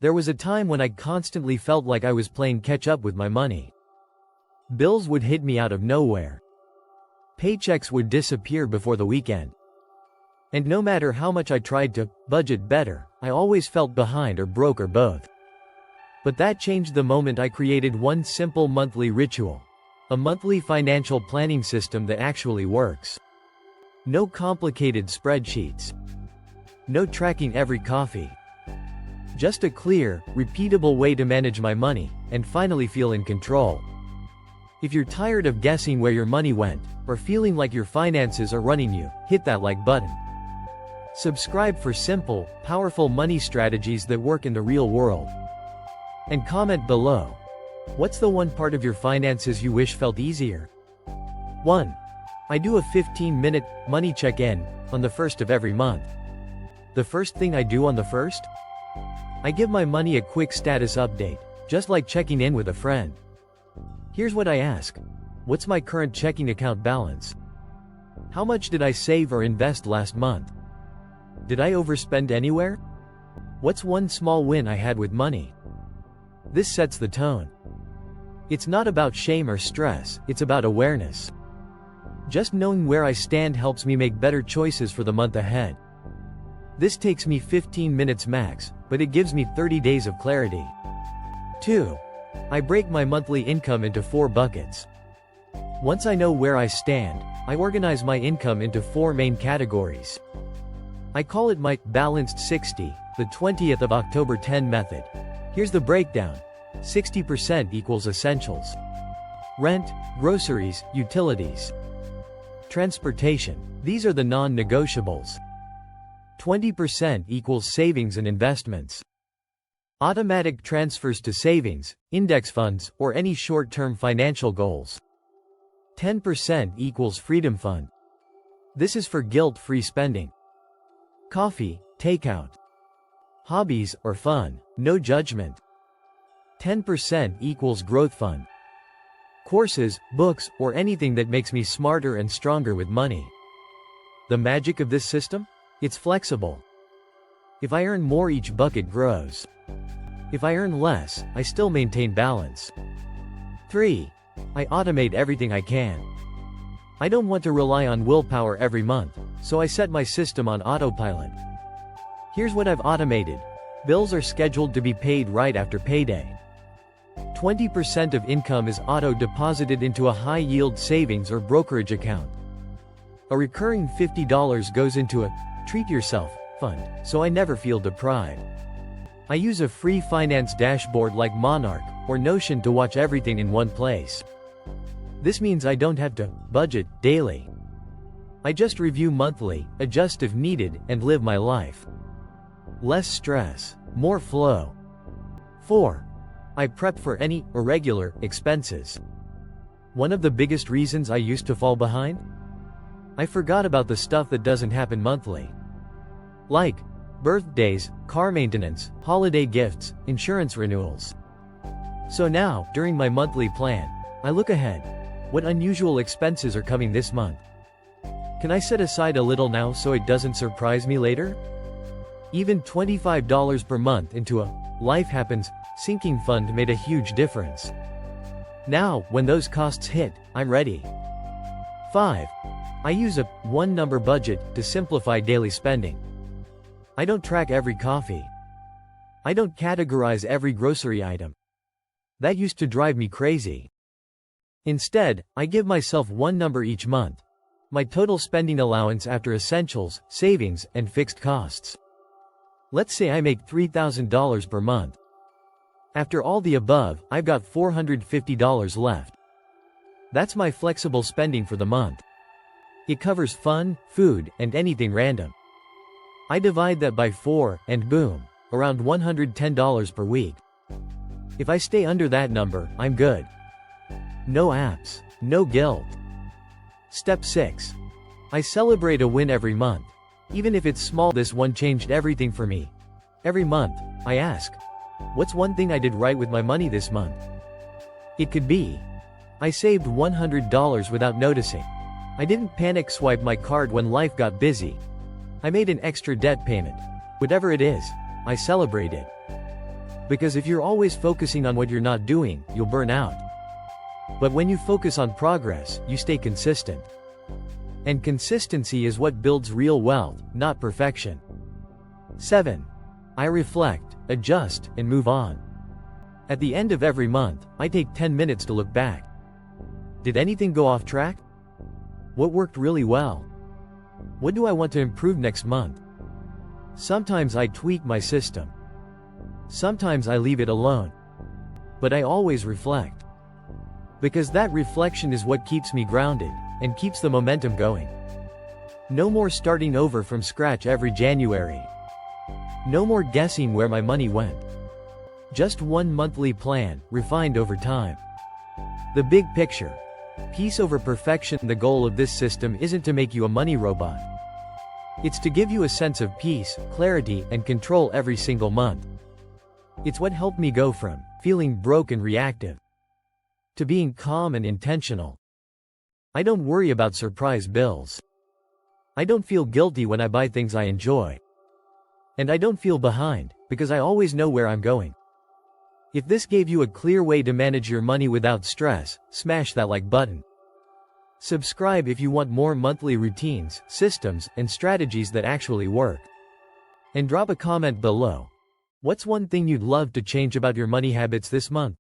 There was a time when I constantly felt like I was playing catch-up with my money. Bills would hit me out of nowhere. Paychecks would disappear before the weekend. And no matter how much I tried to budget better, I always felt behind or broke or both. But that changed the moment I created one simple monthly ritual. A monthly financial planning system that actually works. No complicated spreadsheets. No tracking every coffee. Just a clear, repeatable way to manage my money, and finally feel in control. If you're tired of guessing where your money went, or feeling like your finances are running you, hit that like button. Subscribe for simple, powerful money strategies that work in the real world. And comment below. What's the one part of your finances you wish felt easier? 1. I do a 15-minute money check-in on the 1st of every month. The first thing I do on the 1st? I give my money a quick status update, just like checking in with a friend. Here's what I ask. What's my current checking account balance? How much did I save or invest last month? Did I overspend anywhere? What's one small win I had with money? This sets the tone. It's not about shame or stress, it's about awareness. Just knowing where I stand helps me make better choices for the month ahead. This takes me 15 minutes max, but it gives me 30 days of clarity. 2. I break my monthly income into 4 buckets. Once I know where I stand, I organize my income into 4 main categories. I call it my balanced 60, the 20th of October 10 method. Here's the breakdown. 60% equals essentials. Rent, groceries, utilities. Transportation. These are the non-negotiables. 20% equals savings and investments. Automatic transfers to savings, index funds, or any short-term financial goals. 10% equals freedom fund. This is for guilt-free spending. Coffee, takeout. Hobbies or fun, no judgment. 10% equals growth fund. Courses, books, or anything that makes me smarter and stronger with money. The magic of this system? It's flexible. If I earn more, each bucket grows. If I earn less, I still maintain balance. 3. I automate everything I can. I don't want to rely on willpower every month, so I set my system on autopilot. Here's what I've automated. Bills are scheduled to be paid right after payday. 20% of income is auto-deposited into a high-yield savings or brokerage account. A recurring $50 goes into a treat yourself fund, so I never feel deprived. I use a free finance dashboard like Monarch or Notion to watch everything in one place. This means I don't have to budget daily. I just review monthly, adjust if needed, and live my life. Less stress, more flow. 4. I prep for any irregular expenses. One of the biggest reasons I used to fall behind? I forgot about the stuff that doesn't happen monthly. Like birthdays, car maintenance, holiday gifts, insurance renewals. So now, during my monthly plan, I look ahead. What unusual expenses are coming this month? Can I set aside a little now so it doesn't surprise me later? Even $25 per month into a life happens sinking fund made a huge difference. Now, when those costs hit, I'm ready. 5. I use a one-number budget to simplify daily spending. I don't track every coffee. I don't categorize every grocery item. That used to drive me crazy. Instead, I give myself one number each month. My total spending allowance after essentials, savings, and fixed costs. Let's say I make $3,000 per month. After all the above, I've got $450 left. That's my flexible spending for the month. It covers fun, food, and anything random. I divide that by 4, and boom, around $110 per week. If I stay under that number, I'm good. No apps, no guilt. Step 6. I celebrate a win every month. Even if it's small, this one changed everything for me. Every month, I ask, what's one thing I did right with my money this month? It could be, I saved $100 without noticing. I didn't panic swipe my card when life got busy. I made an extra debt payment. Whatever it is, I celebrate it. Because if you're always focusing on what you're not doing, you'll burn out. But when you focus on progress, you stay consistent. And consistency is what builds real wealth, not perfection. 7. I reflect, adjust, and move on. At the end of every month, I take 10 minutes to look back. Did anything go off track? What worked really well? What do I want to improve next month? Sometimes I tweak my system. Sometimes I leave it alone. But I always reflect. Because that reflection is what keeps me grounded, and keeps the momentum going. No more starting over from scratch every January. No more guessing where my money went. Just one monthly plan, refined over time. The big picture. Peace over perfection. The goal of this system isn't to make you a money robot. It's to give you a sense of peace, clarity, and control every single month. It's what helped me go from feeling broke and reactive to being calm and intentional. I don't worry about surprise bills. I don't feel guilty when I buy things I enjoy. And I don't feel behind, because I always know where I'm going. If this gave you a clear way to manage your money without stress, smash that like button. Subscribe if you want more monthly routines, systems, and strategies that actually work. And drop a comment below. What's one thing you'd love to change about your money habits this month?